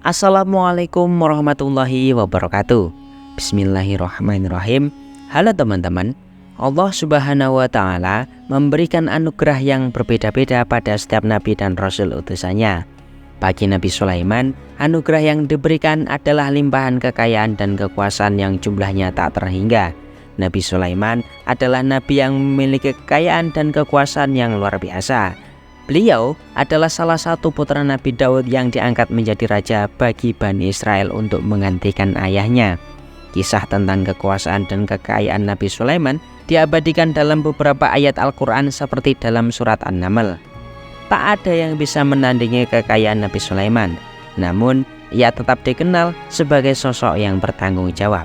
Assalamualaikum warahmatullahi wabarakatuh. Bismillahirrahmanirrahim. Halo teman-teman. Allah Subhanahu wa Ta'ala memberikan anugerah yang berbeda-beda pada setiap nabi dan rasul utusannya. Bagi Nabi Sulaiman, anugerah yang diberikan adalah limpahan kekayaan dan kekuasaan yang jumlahnya tak terhingga. Nabi Sulaiman adalah nabi yang memiliki kekayaan dan kekuasaan yang luar biasa. Beliau adalah salah satu putra Nabi Daud yang diangkat menjadi raja bagi Bani Israel untuk menggantikan ayahnya. Kisah tentang kekuasaan dan kekayaan Nabi Sulaiman diabadikan dalam beberapa ayat Al-Quran seperti dalam surat An-Naml. Tak ada yang bisa menandingi kekayaan Nabi Sulaiman, namun ia tetap dikenal sebagai sosok yang bertanggung jawab.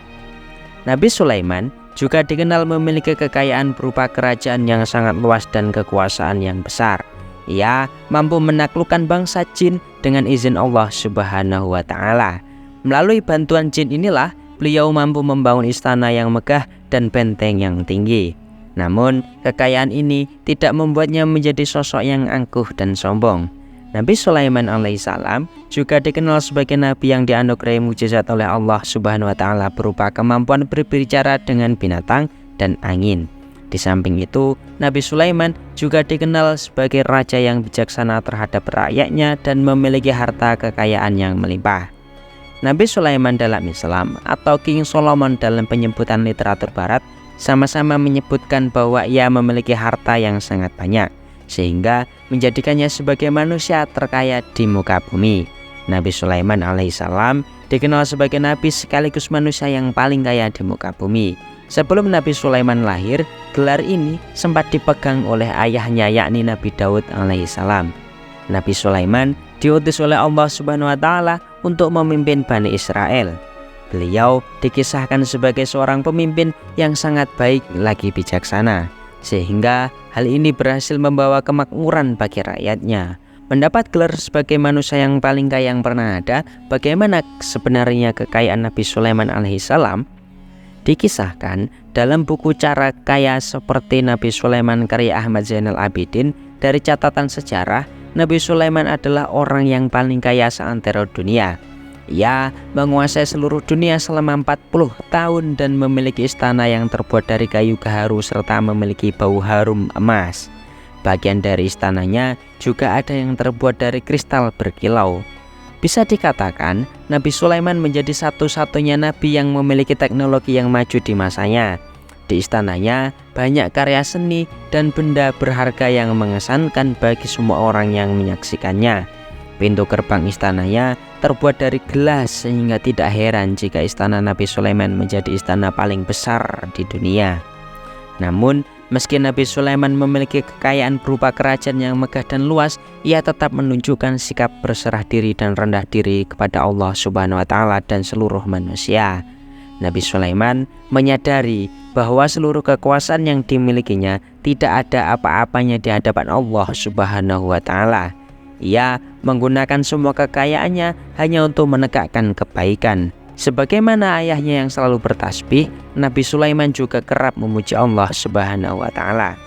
Nabi Sulaiman juga dikenal memiliki kekayaan berupa kerajaan yang sangat luas dan kekuasaan yang besar. Ia mampu menaklukkan bangsa jin dengan izin Allah Subhanahu wa Ta'ala. Melalui bantuan jin inilah beliau mampu membangun istana yang megah dan benteng yang tinggi. Namun, kekayaan ini tidak membuatnya menjadi sosok yang angkuh dan sombong. Nabi Sulaiman alaihissalam juga dikenal sebagai nabi yang dianugerahi mukjizat oleh Allah Subhanahu wa Ta'ala berupa kemampuan berbicara dengan binatang dan angin. Di samping itu, Nabi Sulaiman juga dikenal sebagai raja yang bijaksana terhadap rakyatnya dan memiliki harta kekayaan yang melimpah. Nabi Sulaiman dalam Islam atau King Solomon dalam penyebutan literatur barat sama-sama menyebutkan bahwa ia memiliki harta yang sangat banyak, sehingga menjadikannya sebagai manusia terkaya di muka bumi. Nabi Sulaiman alaihissalam dikenal sebagai nabi sekaligus manusia yang paling kaya di muka bumi. Sebelum Nabi Sulaiman lahir, gelar ini sempat dipegang oleh ayahnya yakni Nabi Daud alaihissalam. Nabi Sulaiman diutus oleh Allah Subhanahu wa Ta'ala untuk memimpin Bani Israel. Beliau dikisahkan sebagai seorang pemimpin yang sangat baik lagi bijaksana, sehingga hal ini berhasil membawa kemakmuran bagi rakyatnya. Mendapat gelar sebagai manusia yang paling kaya yang pernah ada, bagaimana sebenarnya kekayaan Nabi Sulaiman alaihissalam? Dikisahkan dalam buku Cara Kaya Seperti Nabi Sulaiman karya Ahmad Zainal Abidin, dari catatan sejarah, Nabi Sulaiman adalah orang yang paling kaya seantero dunia. Ia menguasai seluruh dunia selama 40 tahun dan memiliki istana yang terbuat dari kayu gaharu serta memiliki bau harum emas. Bagian dari istananya juga ada yang terbuat dari kristal berkilau. Bisa dikatakan, Nabi Sulaiman menjadi satu-satunya nabi yang memiliki teknologi yang maju di masanya. Di istananya banyak karya seni dan benda berharga yang mengesankan bagi semua orang yang menyaksikannya. Pintu gerbang istananya terbuat dari gelas sehingga tidak heran jika istana Nabi Sulaiman menjadi istana paling besar di dunia. Namun, meski Nabi Sulaiman memiliki kekayaan berupa kerajaan yang megah dan luas, ia tetap menunjukkan sikap berserah diri dan rendah diri kepada Allah Subhanahu wa Ta'ala dan seluruh manusia. Nabi Sulaiman menyadari bahwa seluruh kekuasaan yang dimilikinya tidak ada apa-apanya di hadapan Allah Subhanahu wa Ta'ala. Ia menggunakan semua kekayaannya hanya untuk menegakkan kebaikan. Sebagaimana ayahnya yang selalu bertasbih, Nabi Sulaiman juga kerap memuji Allah Subhanahu wa Ta'ala.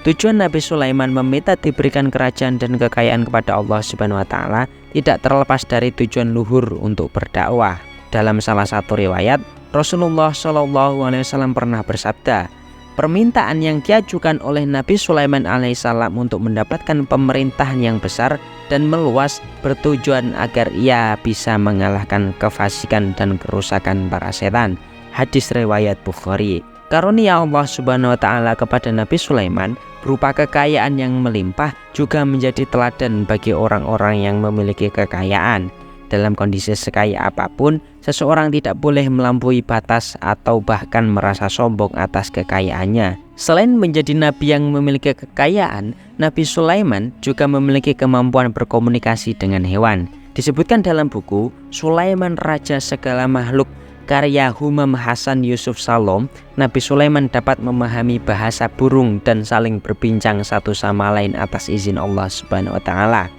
Tujuan Nabi Sulaiman meminta diberikan kerajaan dan kekayaan kepada Allah Subhanahu wa Ta'ala tidak terlepas dari tujuan luhur untuk berdakwah. Dalam salah satu riwayat, Rasulullah SAW pernah bersabda, permintaan yang diajukan oleh Nabi Sulaiman alaihissalam untuk mendapatkan pemerintahan yang besar dan meluas bertujuan agar ia bisa mengalahkan kefasikan dan kerusakan para setan. Hadis riwayat Bukhari. Karunia Allah Subhanahu wa Ta'ala kepada Nabi Sulaiman berupa kekayaan yang melimpah juga menjadi teladan bagi orang-orang yang memiliki kekayaan. Dalam kondisi sekaya apapun, seseorang tidak boleh melampaui batas atau bahkan merasa sombong atas kekayaannya. Selain menjadi nabi yang memiliki kekayaan, Nabi Sulaiman juga memiliki kemampuan berkomunikasi dengan hewan. Disebutkan dalam buku Sulaiman Raja Segala Makhluk karya Humam Hasan Yusuf Salom, Nabi Sulaiman dapat memahami bahasa burung dan saling berbincang satu sama lain atas izin Allah Subhanahu wa Ta'ala.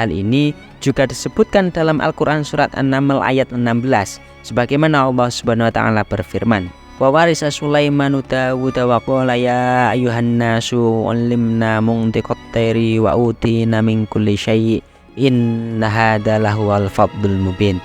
Hal ini juga disebutkan dalam Al-Quran surat An-Naml ayat 16, sebagaimana Allah Subhanahu wa Ta'ala berfirman, wa warisa Sulaimanu Dawuda wa qala ya ayuhan nasu 'allimna muntiqat tayri wa utina min kulli syai' inna hadza lahuwal fadlul mubin.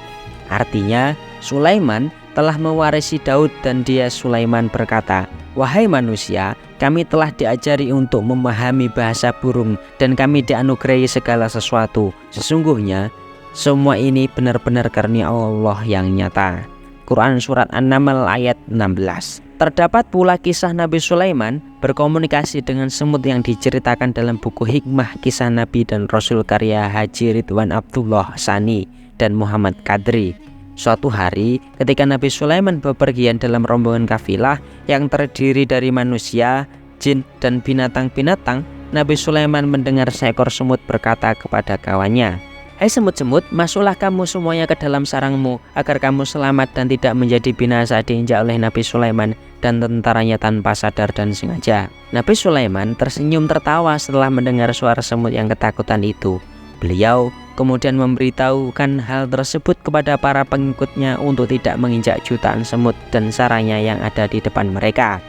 Artinya, Sulaiman telah mewarisi Daud dan dia Sulaiman berkata, "Wahai manusia, kami telah diajari untuk memahami bahasa burung dan kami dianugerahi segala sesuatu. Sesungguhnya semua ini benar-benar karunia Allah yang nyata." Quran Surat An-Naml ayat 16. Terdapat pula kisah Nabi Sulaiman berkomunikasi dengan semut yang diceritakan dalam buku Hikmah Kisah Nabi dan Rasul karya Haji Ridwan Abdullah Sani dan Muhammad Kadri. Suatu hari ketika Nabi Sulaiman bepergian dalam rombongan kafilah yang terdiri dari manusia, jin, dan binatang-binatang, Nabi Sulaiman mendengar seekor semut berkata kepada kawannya, "Hai semut-semut, masuklah kamu semuanya ke dalam sarangmu agar kamu selamat dan tidak menjadi binasa diinjak oleh Nabi Sulaiman dan tentaranya tanpa sadar dan sengaja." Nabi Sulaiman tersenyum tertawa setelah mendengar suara semut yang ketakutan itu. Beliau kemudian memberitahukan hal tersebut kepada para pengikutnya untuk tidak menginjak jutaan semut dan sarangnya yang ada di depan mereka.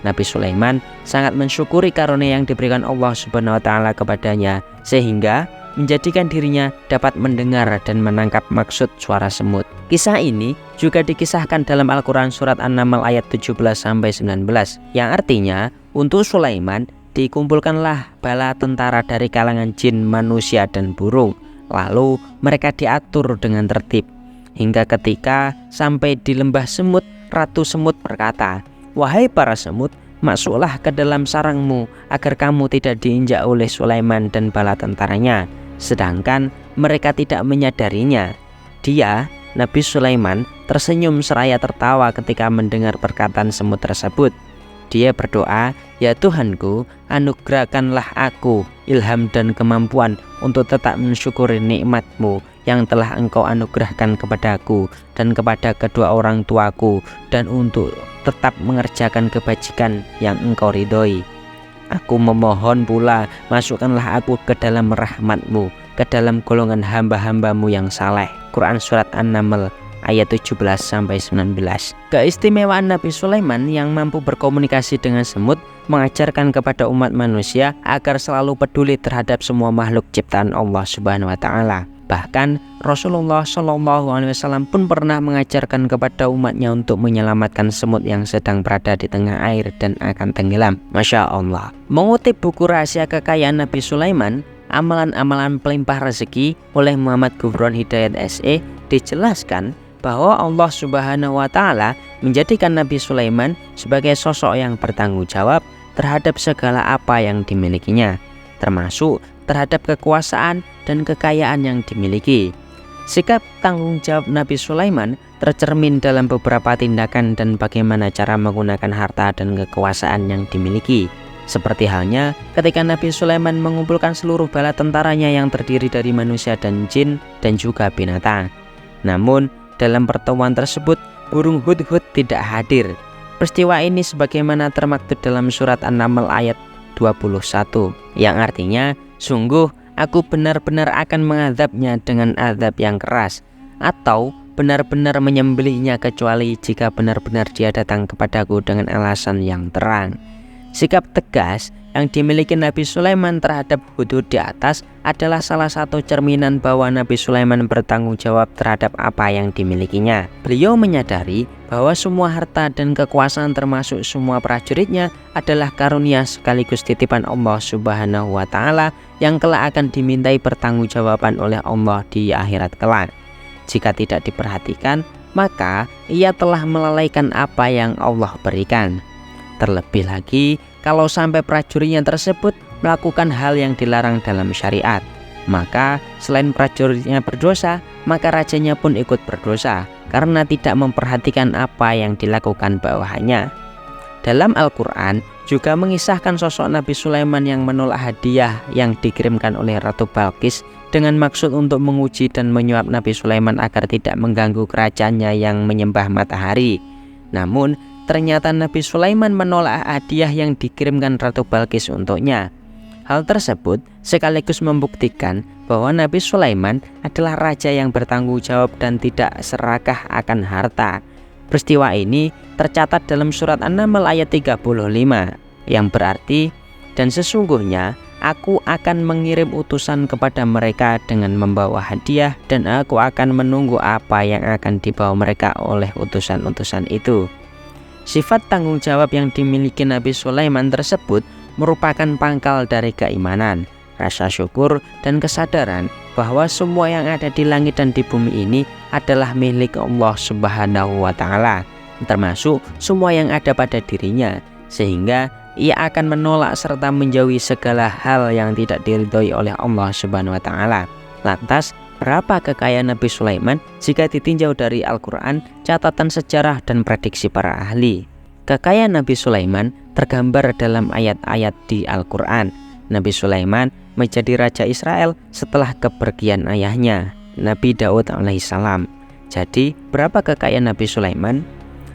Nabi Sulaiman sangat mensyukuri karunia yang diberikan Allah Subhanahu wa taala kepadanya sehingga menjadikan dirinya dapat mendengar dan menangkap maksud suara semut. Kisah ini juga dikisahkan dalam Al-Quran Surat An-Naml ayat 17-19 yang artinya untuk Sulaiman dikumpulkanlah bala tentara dari kalangan jin, manusia, dan burung. Lalu mereka diatur dengan tertib hingga ketika sampai di lembah semut, Ratu Semut berkata, "Wahai para semut, masuklah ke dalam sarangmu agar kamu tidak diinjak oleh Sulaiman dan bala tentaranya." Sedangkan mereka tidak menyadarinya. Dia, Nabi Sulaiman, tersenyum seraya tertawa ketika mendengar perkataan semut tersebut. Dia berdoa, "Ya Tuhanku, anugerahkanlah aku ilham dan kemampuan untuk tetap mensyukuri nikmat-Mu yang telah Engkau anugerahkan kepadaku dan kepada kedua orang tuaku, dan untuk tetap mengerjakan kebajikan yang Engkau ridhoi. Aku memohon pula, masukkanlah aku ke dalam rahmat-Mu, ke dalam golongan hamba-hamba-Mu yang saleh." Quran Surat An-Naml ayat 17-19. Keistimewaan Nabi Sulaiman yang mampu berkomunikasi dengan semut mengajarkan kepada umat manusia agar selalu peduli terhadap semua makhluk ciptaan Allah Subhanahu wa taala. Bahkan Rasulullah SAW pun pernah mengajarkan kepada umatnya untuk menyelamatkan semut yang sedang berada di tengah air dan akan tenggelam. Masya Allah. Mengutip buku Rahasia Kekayaan Nabi Sulaiman, Amalan-amalan pelimpah rezeki oleh Muhammad Gufron Hidayat SE, dijelaskan bahwa Allah Subhanahu wa taala menjadikan Nabi Sulaiman sebagai sosok yang bertanggung jawab terhadap segala apa yang dimilikinya, termasuk terhadap kekuasaan dan kekayaan yang dimiliki. Sikap tanggung jawab Nabi Sulaiman tercermin dalam beberapa tindakan dan bagaimana cara menggunakan harta dan kekuasaan yang dimiliki. Seperti halnya ketika Nabi Sulaiman mengumpulkan seluruh bala tentaranya yang terdiri dari manusia dan jin dan juga binatang. Namun dalam pertemuan tersebut burung hudhud tidak hadir. Peristiwa ini sebagaimana termaktub dalam surat An-Naml ayat 21 yang artinya, "Sungguh aku benar-benar akan mengadabnya dengan azab yang keras, atau benar-benar menyembelihnya kecuali jika benar-benar dia datang kepadaku dengan alasan yang terang." Sikap tegas yang dimiliki Nabi Sulaiman terhadap hudhud di atas adalah salah satu cerminan bahwa Nabi Sulaiman bertanggung jawab terhadap apa yang dimilikinya. Beliau menyadari bahwa semua harta dan kekuasaan termasuk semua prajuritnya adalah karunia sekaligus titipan Allah Subhanahu wa taala yang kelak akan dimintai pertanggungjawaban oleh Allah di akhirat kelak. Jika tidak diperhatikan, maka ia telah melalaikan apa yang Allah berikan. Terlebih lagi kalau sampai prajuritnya tersebut melakukan hal yang dilarang dalam syariat, maka selain prajuritnya berdosa, maka rajanya pun ikut berdosa karena tidak memperhatikan apa yang dilakukan bawahannya. Dalam Al-Quran juga mengisahkan sosok Nabi Sulaiman yang menolak hadiah yang dikirimkan oleh Ratu Balqis dengan maksud untuk menguji dan menyuap Nabi Sulaiman agar tidak mengganggu kerajaannya yang menyembah matahari. Namun ternyata Nabi Sulaiman menolak hadiah yang dikirimkan Ratu Balqis untuknya. Hal tersebut sekaligus membuktikan bahwa Nabi Sulaiman adalah raja yang bertanggung jawab dan tidak serakah akan harta. Peristiwa ini tercatat dalam surat An-Naml ayat 35 yang berarti, "Dan sesungguhnya Aku akan mengirim utusan kepada mereka dengan membawa hadiah, dan aku akan menunggu apa yang akan dibawa mereka oleh utusan-utusan itu. Sifat tanggung jawab yang dimiliki Nabi Sulaiman tersebut merupakan pangkal dari keimanan, rasa syukur, dan kesadaran bahwa semua yang ada di langit dan di bumi ini adalah milik Allah Subhanahu wa Ta'ala, termasuk semua yang ada pada dirinya, sehingga ia akan menolak serta menjauhi segala hal yang tidak diridhoi oleh Allah Subhanahu wa Ta'ala. Lantas, berapa kekayaan Nabi Sulaiman jika ditinjau dari Al-Quran, catatan sejarah, dan prediksi para ahli? Kekayaan Nabi Sulaiman tergambar dalam ayat-ayat di Al-Quran. Nabi Sulaiman menjadi raja Israel setelah kepergian ayahnya, Nabi Daud alaihissalam. Jadi, berapa kekayaan Nabi Sulaiman?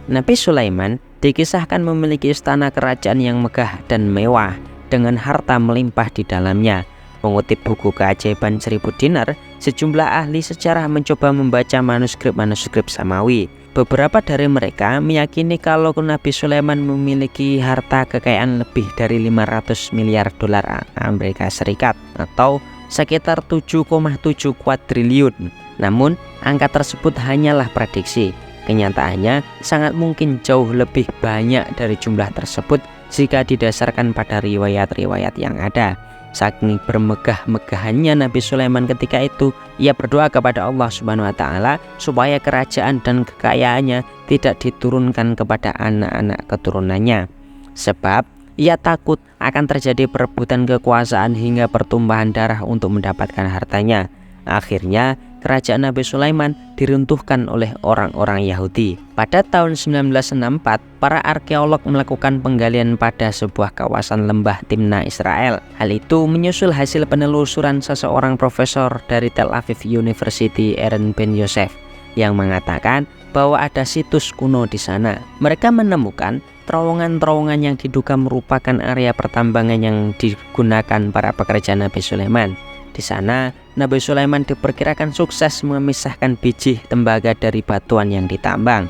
Nabi Sulaiman dikisahkan memiliki istana kerajaan yang megah dan mewah dengan harta melimpah di dalamnya. Mengutip buku keajaiban 1000 dinar, sejumlah ahli sejarah mencoba membaca manuskrip-manuskrip samawi. Beberapa dari mereka meyakini kalau Nabi Sulaiman memiliki harta kekayaan lebih dari 500 miliar dolar Amerika Serikat atau sekitar 7,7 kuadriliun. Namun, angka tersebut hanyalah prediksi. Kenyataannya sangat mungkin jauh lebih banyak dari jumlah tersebut jika didasarkan pada riwayat-riwayat yang ada. Saking bermegah-megahannya Nabi Sulaiman ketika itu, ia berdoa kepada Allah Subhanahu wa Ta'ala supaya kerajaan dan kekayaannya tidak diturunkan kepada anak-anak keturunannya, sebab ia takut akan terjadi perebutan kekuasaan hingga pertumpahan darah untuk mendapatkan hartanya. Akhirnya kerajaan Nabi Sulaiman diruntuhkan oleh orang-orang Yahudi. Pada tahun 1964, para arkeolog melakukan penggalian pada sebuah kawasan lembah Timna Israel. Hal itu menyusul hasil penelusuran seseorang profesor dari Tel Aviv University, Aaron Ben Yosef, yang mengatakan bahwa ada situs kuno di sana. Mereka menemukan terowongan-terowongan yang diduga merupakan area pertambangan yang digunakan para pekerja Nabi Sulaiman. Di sana, Nabi Sulaiman diperkirakan sukses memisahkan biji tembaga dari batuan yang ditambang.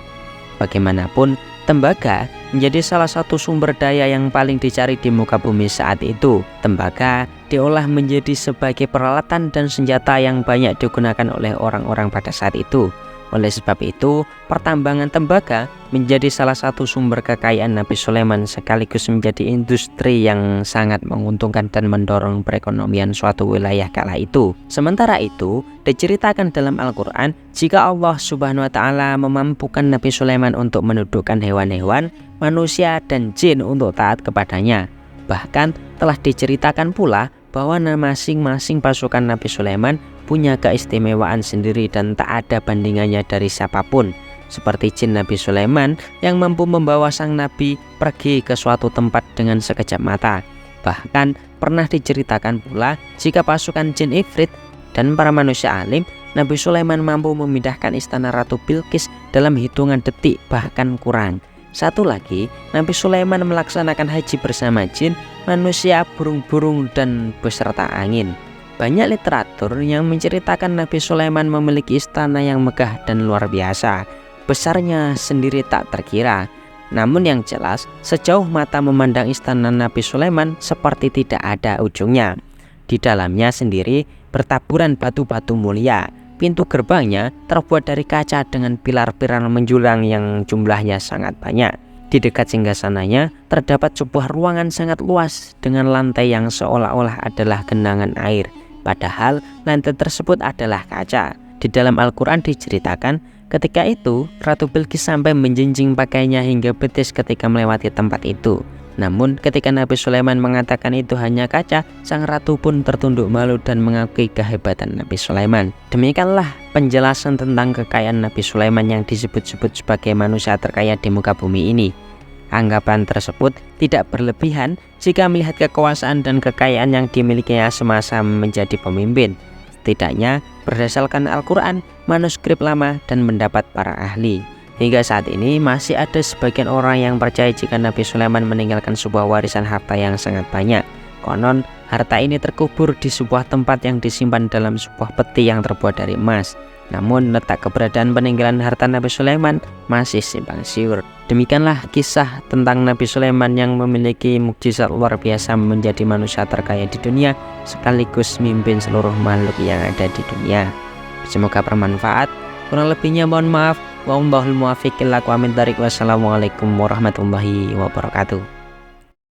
Bagaimanapun, tembaga menjadi salah satu sumber daya yang paling dicari di muka bumi saat itu. Tembaga diolah menjadi sebagai peralatan dan senjata yang banyak digunakan oleh orang-orang pada saat itu. Oleh sebab itu, pertambangan tembaga menjadi salah satu sumber kekayaan Nabi Sulaiman sekaligus menjadi industri yang sangat menguntungkan dan mendorong perekonomian suatu wilayah kala itu. Sementara itu, diceritakan dalam Al-Quran jika Allah Subhanahu wa Ta'ala memampukan Nabi Sulaiman untuk menundukkan hewan-hewan, manusia, dan jin untuk taat kepadanya. Bahkan telah diceritakan pula bahwa masing-masing pasukan Nabi Sulaiman punya keistimewaan sendiri dan tak ada bandingannya dari siapapun. Seperti jin Nabi Sulaiman yang mampu membawa sang Nabi pergi ke suatu tempat dengan sekejap mata. Bahkan pernah diceritakan pula jika pasukan jin Ifrit dan para manusia alim, Nabi Sulaiman mampu memindahkan istana Ratu Bilqis dalam hitungan detik bahkan kurang. Satu lagi, Nabi Sulaiman melaksanakan haji bersama jin, manusia, burung-burung, dan beserta angin. Banyak literatur yang menceritakan Nabi Sulaiman memiliki istana yang megah dan luar biasa. Besarnya sendiri tak terkira. Namun yang jelas, sejauh mata memandang istana Nabi Sulaiman seperti tidak ada ujungnya. Di dalamnya sendiri bertaburan batu-batu mulia. Pintu gerbangnya terbuat dari kaca dengan pilar-pilar menjulang yang jumlahnya sangat banyak. Di dekat singgasananya terdapat sebuah ruangan sangat luas dengan lantai yang seolah-olah adalah genangan air. Padahal lantai tersebut adalah kaca. Di dalam Al-Quran diceritakan ketika itu Ratu Bilqis sampai menjinjing pakainya hingga betis ketika melewati tempat itu. Namun ketika Nabi Sulaiman mengatakan itu hanya kaca, sang ratu pun tertunduk malu dan mengakui kehebatan Nabi Sulaiman. Demikianlah penjelasan tentang kekayaan Nabi Sulaiman yang disebut-sebut sebagai manusia terkaya di muka bumi ini. Anggapan tersebut tidak berlebihan jika melihat kekuasaan dan kekayaan yang dimilikinya semasa menjadi pemimpin. Setidaknya berdasarkan Al-Quran, manuskrip lama, dan pendapat para ahli. Hingga saat ini masih ada sebagian orang yang percaya jika Nabi Sulaiman meninggalkan sebuah warisan harta yang sangat banyak. Konon harta ini terkubur di sebuah tempat yang disimpan dalam sebuah peti yang terbuat dari emas. Namun letak keberadaan peninggalan harta Nabi Sulaiman masih simpang siur. Demikianlah kisah tentang Nabi Sulaiman yang memiliki mukjizat luar biasa menjadi manusia terkaya di dunia sekaligus mimpin seluruh makhluk yang ada di dunia. Semoga bermanfaat. Kurang lebihnya mohon maaf. Wallahul muwaffiq ila aqwamit thoriq. Wassalamualaikum warahmatullahi wabarakatuh.